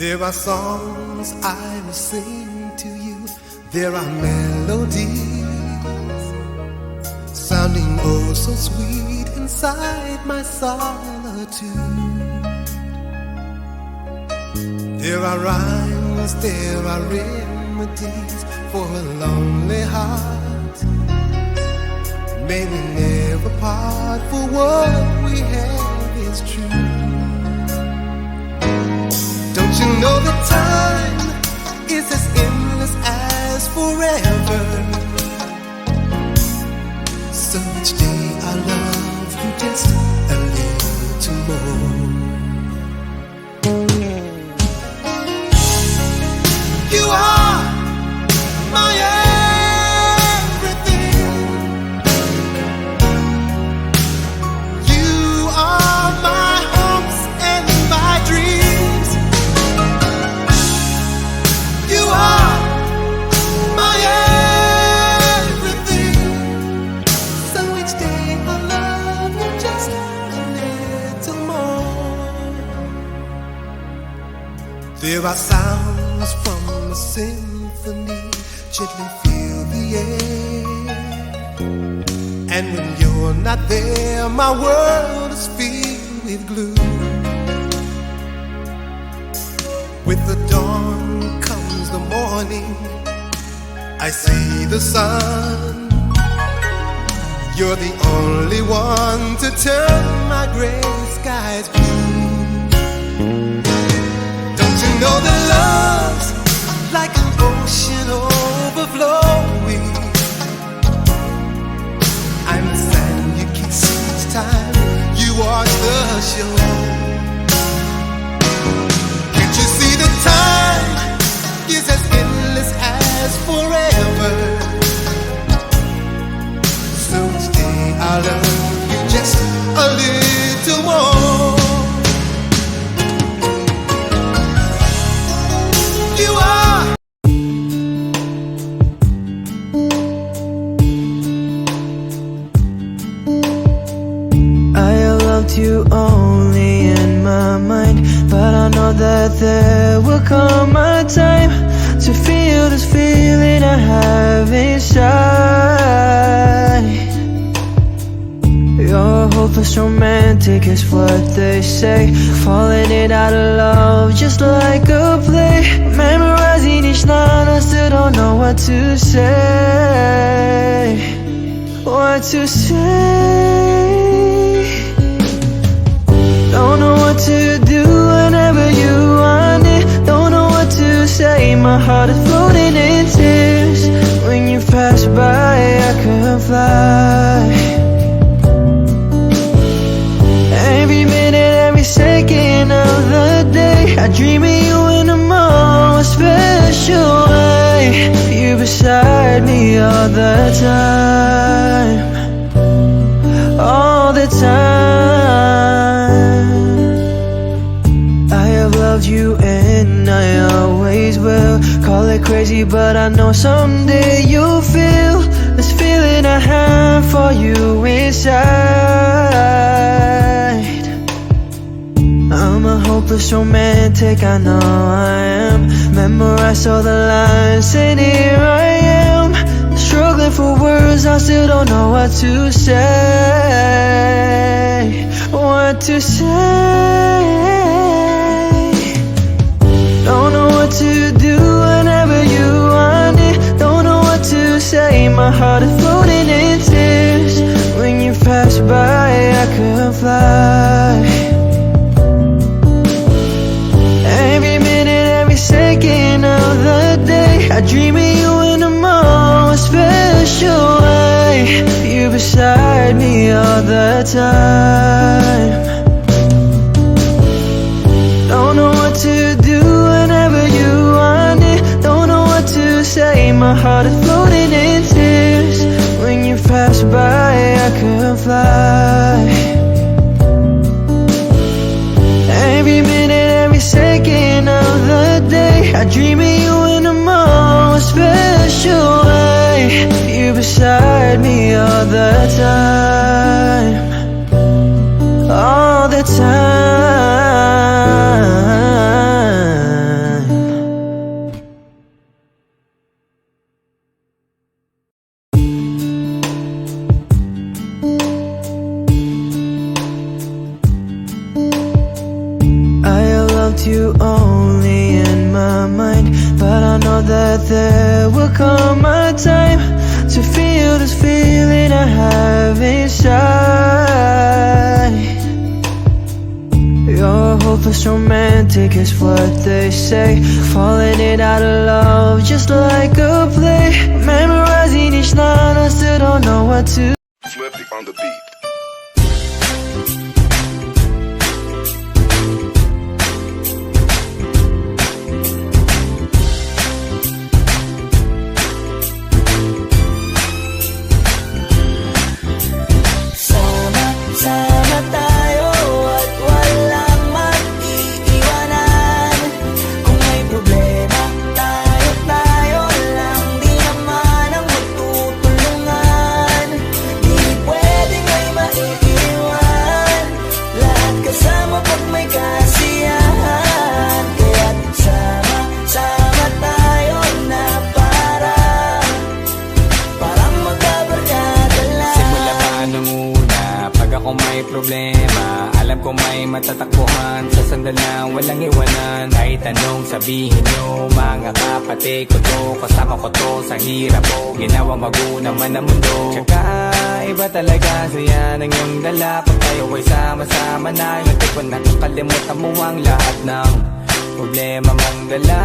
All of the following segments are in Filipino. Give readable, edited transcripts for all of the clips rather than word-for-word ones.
There are songs I will sing to you. There are melodies sounding oh so sweet inside my solitude. There are rhymes, there are remedies for a lonely heart. May we never part, for what we have is true. Don't you know that time is as endless as forever? So each day I love you just a little more. You are my everything. You are my hopes and my dreams. You are my everything. So each day I love you just a little more. There are sounds from the symphony, gently fill the air. And when you're not there, my world is filled with gloom. With the dawn comes the morning, I see the sun. You're the only one to turn my gray skies blue. Don't you know that love's like an ocean overflowing? I'm the sand you kiss each time you wash the shore. Can't you see that time is as endless as forever? So each day I love you just a little more. You are. I have loved you only in my mind, but I know that there will come a time to feel this feeling I have inside. You're hopeless romantic is what they say, falling in out of love just like a play. Memorizing each line, I still don't know what to say. What to say? Don't know what to do whenever you want it. Don't know what to say, my heart is floating in tears. When you pass by, I could fly. Every minute, every second of the day, I dream of you in a more special way. You beside me all the time, all the time. I have loved you and I always will. Call it crazy, but I know someday you'll feel this feeling I have for you inside. I'm a hopeless romantic, I know I am. Memorized all the lines and here I am, struggling for words, I still don't know what to say. What to say? Don't know what to do whenever you want it. Don't know what to say, my heart is floating in tears. When you pass by, I could fly. Every minute, every second of the day, I dream of you in a more special way. You beside me all the time. Don't know what to do whenever you want it. Don't know what to say, my heart is floating in tears. When you pass by, I could fly. Every minute, every second of the day, I dream of you in a more special way. You beside me all the time, all the time. Hopeless romantic is what they say. Falling in out of love just like a play. Memorizing each line, I still don't know what to. Flippy on the beat. Sama tayo at walang mag-iiwanan. Kung may problema, tayo lang. Di naman ang magtutulungan. Di pwedeng may maiiwan. Lahat kasama pag may kasiyahan. Kaya't sama tayo na parang magkabarkada lang. Simula pa nung una, pag ako may problema, alam ko may matatakbuhan. Sa sandalan, walang iwanan. Kahit anong sabihin nyo, mga kapatid ko to, kasama ko to sa hirap ko. Ginawa maguna man ang mundo. Tsaka iba talaga saya ng iyong dala. Pag tayo ay sama-sama na, hindi ko nakakalimutan mo ang lahat ng problema mong dala.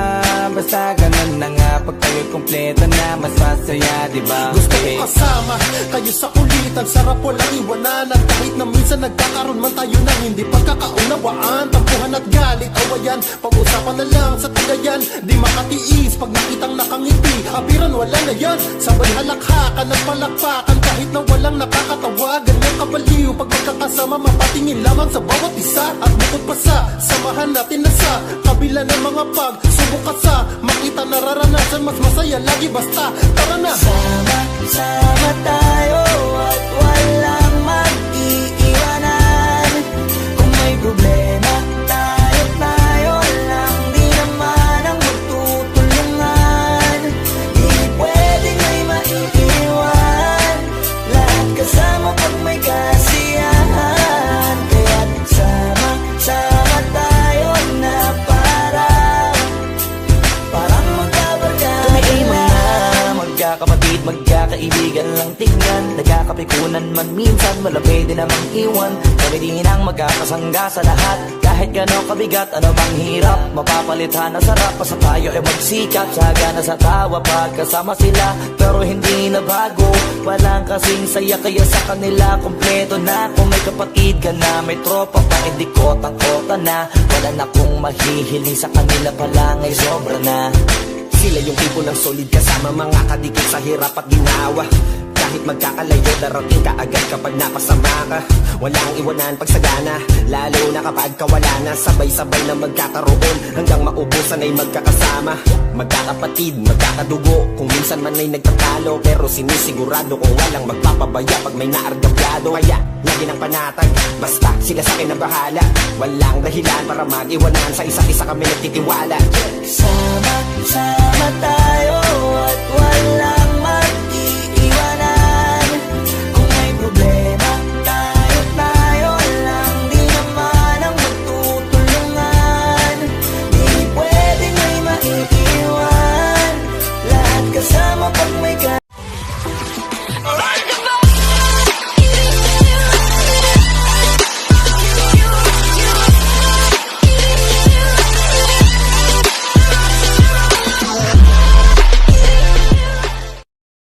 Basta ganun na nga, pag tayo'y kumpleto na, mas masaya, diba? Gusto ko kasama kayo sa kulitan. Sarap walang iwanan. At kahit na minsan nagkakaroon man tayo ng hindi pagkakaunawaan, tampuhan at galit, awayan, pag-usapan na lang sa tagayan. Di makatiis pag nakitang nakangiti, abiran wala na yan. Sabay halakhakan at palakpakan kahit na walang nakakatawa. Ganyan kabaliw pag magkakasama, mapatingin lamang sa bawat isa. At bukod pa sa samahan natin na sa kabila ng mga pagsubok at sa makita nararanasan, mas masaya lagi basta tara na. Sama tayo at walang mag-iiwanan. Kung may problema, tayo lang. Di naman ang magtutulungan. Di pwedeng may maiiwan. Lahat kasama pag may kasiyahan. Kaya't sama tayo na parang magkabarkada. Kami ay magkakapatid, magkakaibigan lang tingnan. Nagkakapikunan man minsan, wala pwede namang iwan. Kami din ang magkakasangga sa lahat. Kahit gano'ng kabigat, ano bang hirap, mapapalitan na sarap. Basta tayo ay magsikap, tsaga na sa tawa pagkasama sila. Pero hindi na bago, walang kasing saya. Kaya sa kanila, kompleto na. Kung may kapatid ka na, may tropa pa, hindi kotang-kota na. Wala na kong mahihiling sa kanila pa lang ay sobra na. Sila yung tipo ng solid kasama, mga kadikit sa hirap at ginawa. Kahit magkakalayo, darating ka agad kapag napasama ka. Walang iwanan pag sagana, lalo na kapag kawala na. Sabay-sabay na magkakaroon, hanggang maubusan ay magkakasama. Magkakapatid, magkakadugo, kung minsan man ay nagtatalo. Pero sinisigurado kung walang magpapabaya pag may naargabyado. Kaya lagi ng panatag, basta sila sa akin na bahala. Walang dahilan para mag-iwanan, sa isa't isa kami nagtitiwala. Sama tayo at walang